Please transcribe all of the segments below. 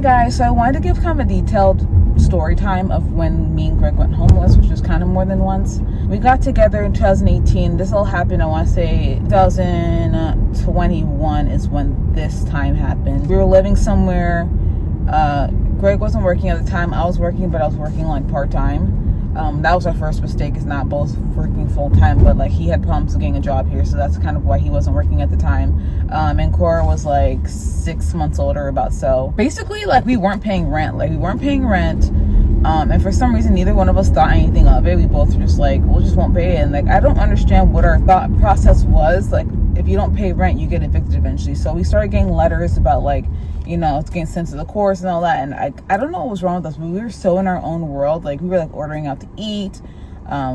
guys, so I wanted to give kind of a detailed story time of when me and Greg went homeless, which was kind of more than once. We got together in 2018. This all happened, I want to say 2021 is when this time happened. We were living somewhere. Greg wasn't working at the time. I was working, but I was working like part-time. That was our first mistake, is not both working full-time, but like he had problems getting a job here, so that's kind of why he wasn't working at the time. And Cora was like 6 months older, about so. Basically, like, we weren't paying rent. And for some reason, neither one of us thought anything of it. We both were just like, we'll just won't pay it. And like, I don't understand what our thought process was. Like, if you don't pay rent, you get evicted eventually. So we started getting letters about like, you know, it's getting sent to the courts and all that. And I don't know what was wrong with us, but we were so in our own world. Like, we were like ordering out to eat.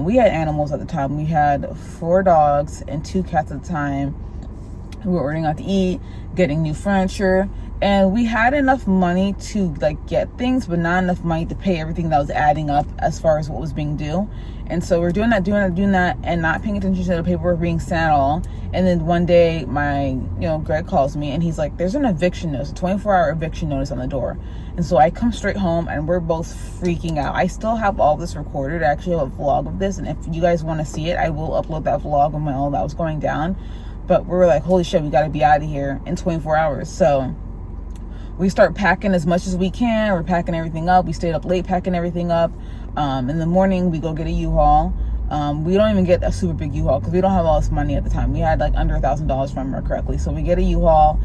We had animals at the time. We had 4 dogs and 2 cats at the time. We were ordering out to eat, getting new furniture, and we had enough money to like get things, but not enough money to pay everything that was adding up as far as what was being due. And so we're doing that, and not paying attention to the paperwork being sent at all. And then one day, Greg calls me, and he's like, "There's an eviction notice, a 24-hour eviction notice on the door." And so I come straight home, and we're both freaking out. I still have all this recorded. I actually have a vlog of this, and if you guys want to see it, I will upload that vlog of all that was going down. But we were like, holy shit, we got to be out of here in 24 hours. So we start packing as much as we can. We're packing everything up. We stayed up late packing everything up. In the morning, we go get a U-Haul. We don't even get a super big U-Haul because we don't have all this money at the time. We had like under $1,000, if I remember correctly. So we get a U-Haul.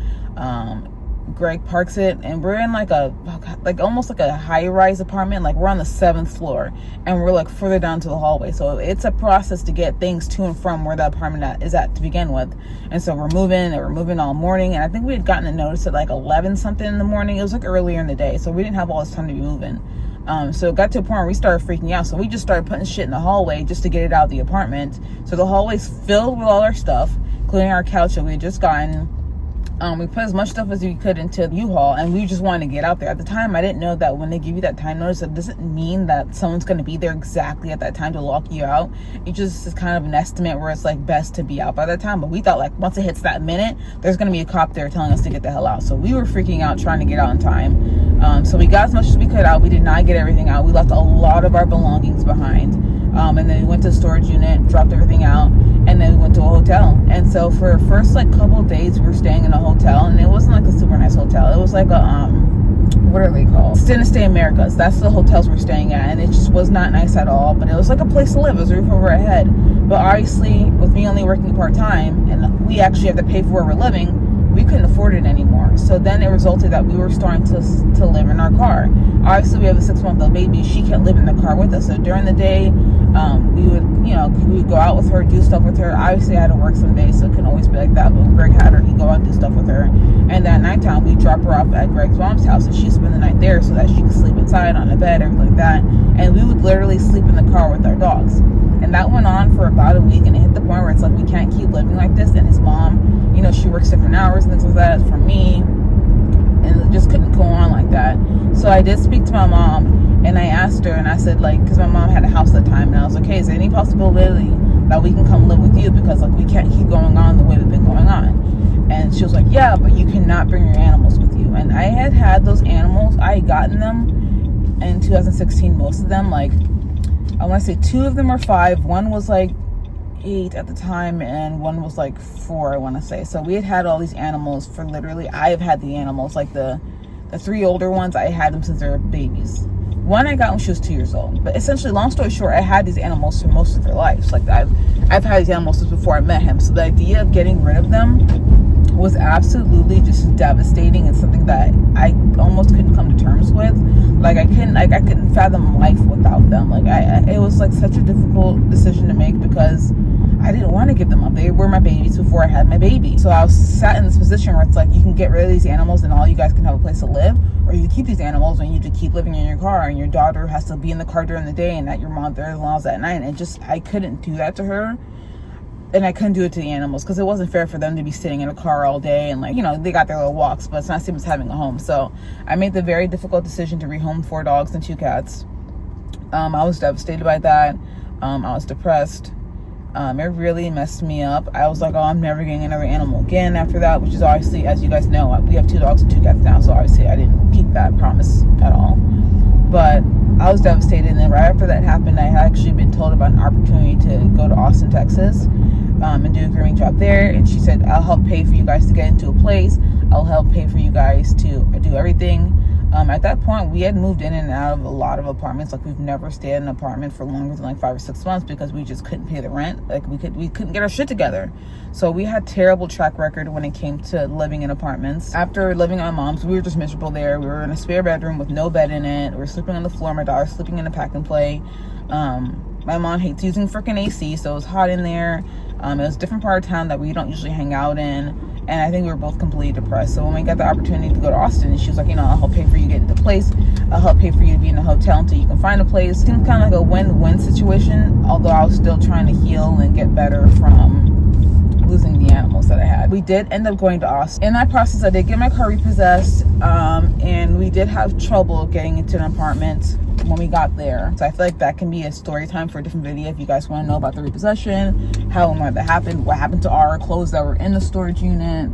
Greg parks it, and we're in like almost like a high-rise apartment. Like, we're on the 7th floor, and we're like further down to the hallway. So it's a process to get things to and from where the apartment is at to begin with. And so we're moving all morning. And I think we had gotten a notice at like 11 something in the morning. It was like earlier in the day, so we didn't have all this time to be moving. So it got to a point where we started freaking out. So we just started putting shit in the hallway just to get it out of the apartment. So the hallway's filled with all our stuff, including our couch that we had just gotten. We put as much stuff as we could into the U-Haul, and we just wanted to get out there. At the time, I didn't know that when they give you that time notice, it doesn't mean that someone's going to be there exactly at that time to lock you out. It just is kind of an estimate where it's like best to be out by that time. But we thought like once it hits that minute, there's going to be a cop there telling us to get the hell out. So we were freaking out trying to get out in time. So we got as much as we could out. We did not get everything out. We left a lot of our belongings behind. And then we went to the storage unit, dropped everything out, and then we went to a hotel. And so for the first like couple of days, we were staying in a hotel, and it wasn't like a super nice hotel. It was like a what are they called? Stay Americas. That's the hotels we're staying at, and it just was not nice at all. But it was like a place to live. It was a roof over our head. But obviously, with me only working part time, and we actually have to pay for where we're living, we couldn't afford it anymore. So then it resulted that we were starting to live in our car. Obviously, we have a 6-month-old baby. She can't live in the car with us. So during the day, we would go out with her, do stuff with her. Obviously, I had to work some days, so it couldn't always be like that. But when Greg had her, he'd go out and do stuff with her. And at nighttime, we'd drop her off at Greg's mom's house, and she'd spend the night there so that she could sleep inside on the bed, everything like that. And we would literally sleep in the car with our dogs. And that went on for about a week, and it hit the point where it's like, we can't keep living like this. And his mom, she works different hours and things like that for me, and it just couldn't go on like that. So I did speak to my mom, and I asked her, and I said, like, because my mom had a house at the time, and I was like, hey, is there any possibility that we can come live with you, because like we can't keep going on the way we've been going on? And she was like, yeah, but you cannot bring your animals with you. And I had those animals. I had gotten them in 2016, most of them. Like, I want to say 2 of them are 5. One was like 8 at the time, and one was like 4, I want to say. So we had all these animals for literally, I have had the animals, like the 3 older ones, I had them since they were babies. One I got when she was 2 years old. But essentially, long story short, I had these animals for most of their lives. Like, I've had these animals since before I met him. So the idea of getting rid of them was absolutely just devastating, and something that I almost couldn't come to terms with. Like, I couldn't fathom life without them. Like, it was like such a difficult decision to make, because I didn't want to give them up. They were my babies before I had my baby. So I was sat in this position where it's like, you can get rid of these animals and all you guys can have a place to live, or you keep these animals and you just keep living in your car, and your daughter has to be in the car during the day and at your mother-in-law's at night. And I couldn't do that to her. And I couldn't do it to the animals, because it wasn't fair for them to be sitting in a car all day, and like, they got their little walks, but it's not the same as having a home. So I made the very difficult decision to rehome 4 dogs and 2 cats. I was devastated by that. I was depressed. It really messed me up. I was like, oh, I'm never getting another animal again after that, which is obviously, as you guys know, we have 2 dogs and 2 cats now, so obviously I didn't keep that promise at all. But I was devastated, and then right after that happened, I had actually been told about an opportunity to go to Austin, Texas, and do a grooming job there. And she said, I'll help pay for you guys to get into a place. I'll help pay for you guys to do everything. At that point, we had moved in and out of a lot of apartments. Like, we've never stayed in an apartment for longer than like 5 or 6 months because we just couldn't pay the rent. Like, we couldn't get our shit together. So we had terrible track record when it came to living in apartments. After living at my mom's, we were just miserable there. We were in a spare bedroom with no bed in it. We were sleeping on the floor. My daughter was sleeping in a pack and play. My mom hates using freaking AC, so it was hot in there. It was a different part of town that we don't usually hang out in. And I think we were both completely depressed. So when we got the opportunity to go to Austin, she was like, I'll help pay for you to get into place. I'll help pay for you to be in a hotel until you can find a place. It seemed kind of like a win-win situation, although I was still trying to heal and get better from losing the animals that I had. We did end up going to Austin. In that process, I did get my car repossessed, and we did have trouble getting into an apartment when we got there. So I feel like that can be a story time for a different video if you guys want to know about the repossession, how and why that happened, what happened to our clothes that were in the storage unit,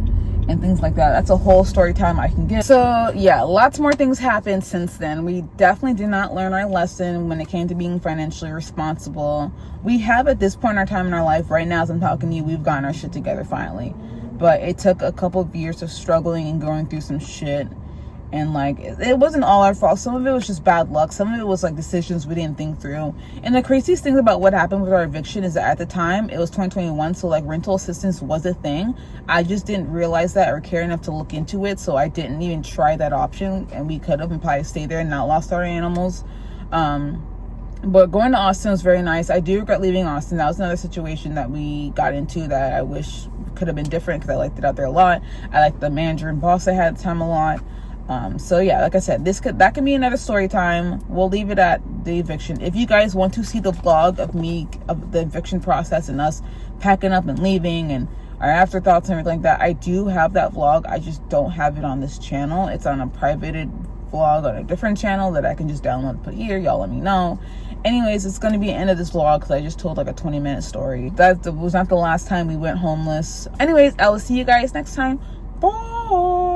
and things like that. That's a whole story time I can give. So yeah, lots more things happened since then. We definitely did not learn our lesson when it came to being financially responsible. We have, at this point in our time in our life, right now as I'm talking to you, we've gotten our shit together finally. But it took a couple of years of struggling and going through some shit. And like, it wasn't all our fault. Some of it was just bad luck. Some of it was like decisions we didn't think through. And the craziest thing about what happened with our eviction is that at the time, it was 2021, so like rental assistance was a thing. I just didn't realize that or care enough to look into it, so I didn't even try that option. And we could have and probably stayed there and not lost our animals. But going to Austin was very nice. I do regret leaving Austin. That was another situation that we got into that I wish could have been different, because I liked it out there a lot. I liked the manager and boss I had at the time a lot. So yeah, like I said, that can be another story time. We'll leave it at the eviction. If you guys want to see the vlog of the eviction process and us packing up and leaving and our afterthoughts and everything like that, I do have that vlog. I just don't have it on this channel. It's on a privated vlog on a different channel that I can just download and put here. Y'all let me know. Anyways, it's going to be the end of this vlog because I just told like a 20-minute story. That was not the last time we went homeless. Anyways, I will see you guys next time. Bye.